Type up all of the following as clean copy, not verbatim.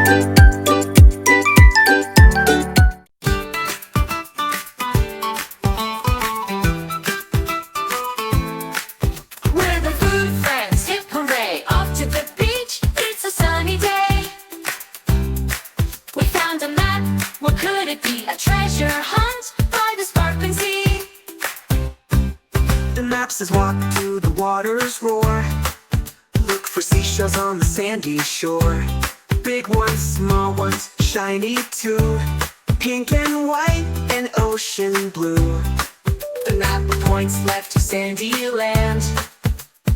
We're the food friends, hip hooray, off to the beach, it's a sunny day. We found a map, what could it be? A treasure hunt by the sparkling sea. The map says walk through the waters roar. Look for seashells on the sandy shore. Big ones, small ones, shiny too. Pink and white and ocean blue. The map points left to sandy land.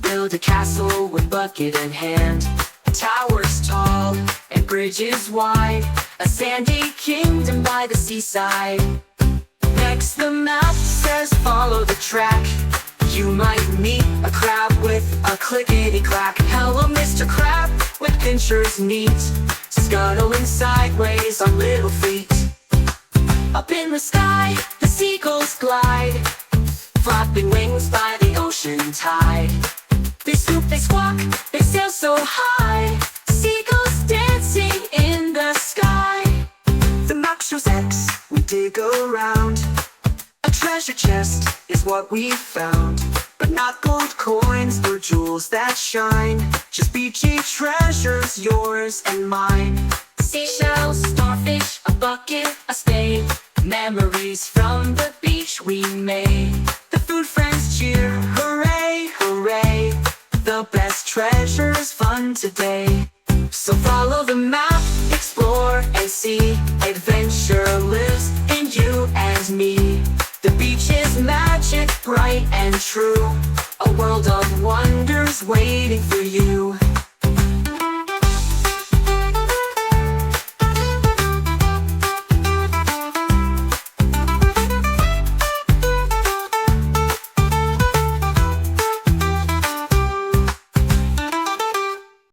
Build a castle with bucket in hand. Towers tall and bridges wide. A sandy kingdom by the seaside. Next the map says follow the track. You might meet a crab with a clickety-clack. Hello Mr. Crab with pinchers neat. Scuttling sideways on little feet. Up in the sky, the seagulls glide. Flapping wings by the ocean tide. They swoop, they squawk, they sail so high. Seagulls dancing in the sky. The map shows X, we dig around. A treasure chest is what we found. But not gold coins or jewels that shine. Just beachy treasures, yours and mine. Seashells, starfish, a bucket, a spade. Memories from the beach we made. The food friends cheer, hooray, hooray. The best treasures fun today. So follow the map, explore and see. Adventure lives in you and me. The beach is magic, bright and true. A world of wonders waiting for you.